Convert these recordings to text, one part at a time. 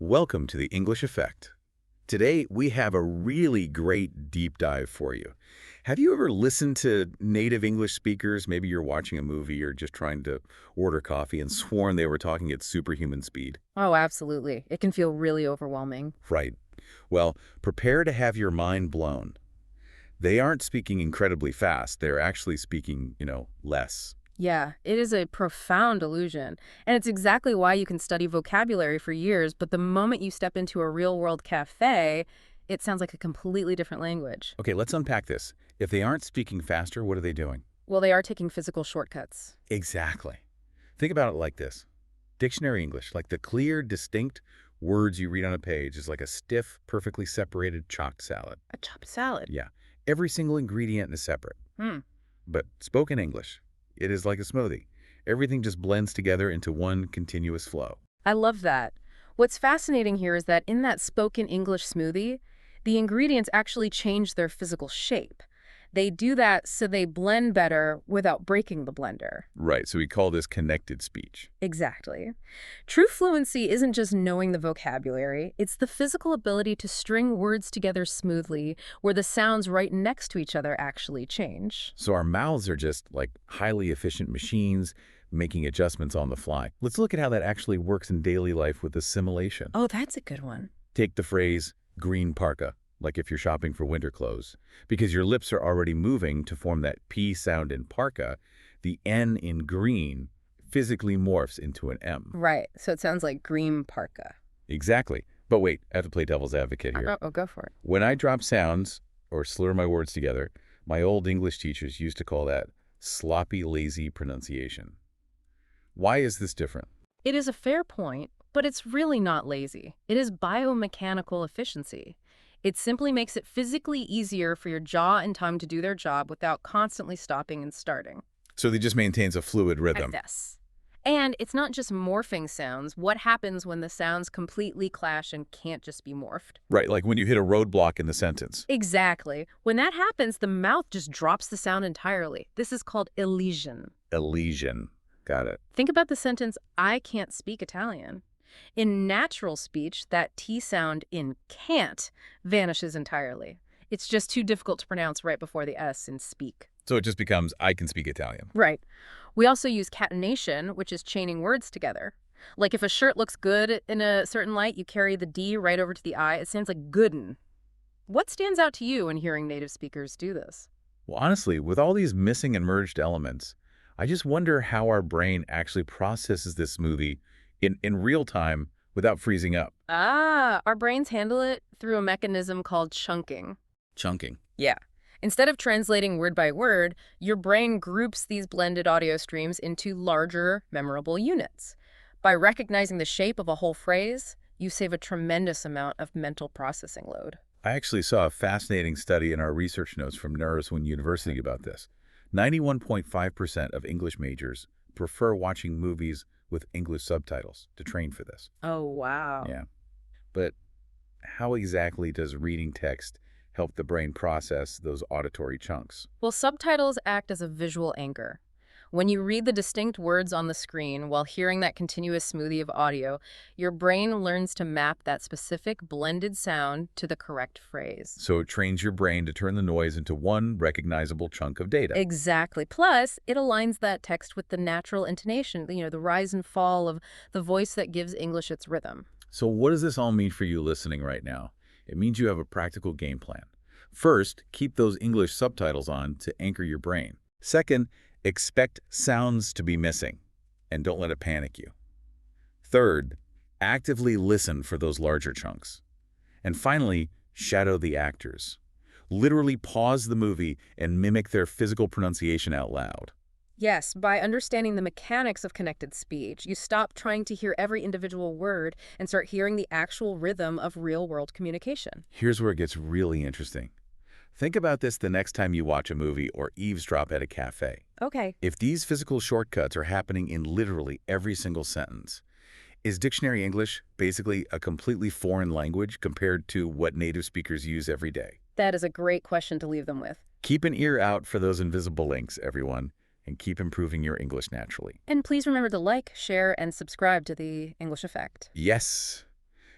Welcome to the English Effect. Today, we have a really great deep dive for you. Have you ever listened to native English speakers? Maybe you're watching a movie or just trying to order coffee and sworn they were talking at superhuman speed. Oh, absolutely. It can feel really overwhelming. Right. Well, prepare to have your mind blown. They aren't speaking incredibly fast. They're actually speaking, less. Yeah, it is a profound illusion. And it's exactly why you can study vocabulary for years, but the moment you step into a real-world cafe, it sounds like a completely different language. Okay, let's unpack this. If they aren't speaking faster, what are they doing? Well, they are taking physical shortcuts. Exactly. Think about it like this. Dictionary English, like the clear, distinct words you read on a page, is like a stiff, perfectly separated chopped salad. A chopped salad. Yeah. Every single ingredient is separate. But spoken English, it is like a smoothie. Everything just blends together into one continuous flow. I love that. What's fascinating here is that in that spoken English smoothie, the ingredients actually change their physical shape. They do that so they blend better without breaking the blender. Right, so we call this connected speech. Exactly. True fluency isn't just knowing the vocabulary, it's the physical ability to string words together smoothly where the sounds right next to each other actually change. So our mouths are just like highly efficient machines making adjustments on the fly. Let's look at how that actually works in daily life with assimilation. Oh, that's a good one. Take the phrase green parka, like if you're shopping for winter clothes. Because your lips are already moving to form that P sound in parka, the N in green physically morphs into an M. Right, so it sounds like green parka. Exactly. But wait, I have to play devil's advocate here. Oh, go for it. When I drop sounds or slur my words together, my old English teachers used to call that sloppy, lazy pronunciation. Why is this different? It is a fair point, but it's really not lazy. It is biomechanical efficiency. It simply makes it physically easier for your jaw and tongue to do their job without constantly stopping and starting. So it just maintains a fluid rhythm. Yes. And it's not just morphing sounds. What happens when the sounds completely clash and can't just be morphed? Right, like when you hit a roadblock in the sentence. Exactly. When that happens, the mouth just drops the sound entirely. This is called elision. Elision. Got it. Think about the sentence, I can't speak Italian. In natural speech, that T sound in can't vanishes entirely. It's just too difficult to pronounce right before the S in speak. So it just becomes, I can speak Italian. Right. We also use catenation, which is chaining words together. Like if a shirt looks good in a certain light, you carry the D right over to the I. It sounds like gooden. What stands out to you when hearing native speakers do this? Well, honestly, with all these missing and merged elements, I just wonder how our brain actually processes this smoothie in real time without freezing up. Our brains handle it through a mechanism called chunking. Chunking. Yeah. Instead of translating word by word, your brain groups these blended audio streams into larger, memorable units. By recognizing the shape of a whole phrase, you save a tremendous amount of mental processing load. I actually saw a fascinating study in our research notes from Narrowswing University about this. 91.5% of English majors prefer watching movies with English subtitles to train for this. Oh, wow. Yeah. But how exactly does reading text help the brain process those auditory chunks? Well, subtitles act as a visual anchor. When you read the distinct words on the screen while hearing that continuous smoothie of audio, your brain learns to map that specific blended sound to the correct phrase. So it trains your brain to turn the noise into one recognizable chunk of data. Exactly. Plus, it aligns that text with the natural intonation, the rise and fall of the voice that gives English its rhythm. So what does this all mean for you listening right now? It means you have a practical game plan. First, keep those English subtitles on to anchor your brain. Second, expect sounds to be missing, and don't let it panic you. Third, actively listen for those larger chunks. And finally, shadow the actors. Literally pause the movie and mimic their physical pronunciation out loud. Yes, by understanding the mechanics of connected speech, you stop trying to hear every individual word and start hearing the actual rhythm of real-world communication. Here's where it gets really interesting. Think about this the next time you watch a movie or eavesdrop at a cafe. Okay. If these physical shortcuts are happening in literally every single sentence, is dictionary English basically a completely foreign language compared to what native speakers use every day? That is a great question to leave them with. Keep an ear out for those invisible links, everyone, and keep improving your English naturally. And please remember to like, share, and subscribe to the English Effect. Yes.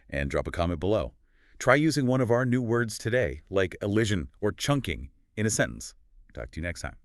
and drop a comment below. Try using one of our new words today, like elision or chunking, in a sentence. Talk to you next time.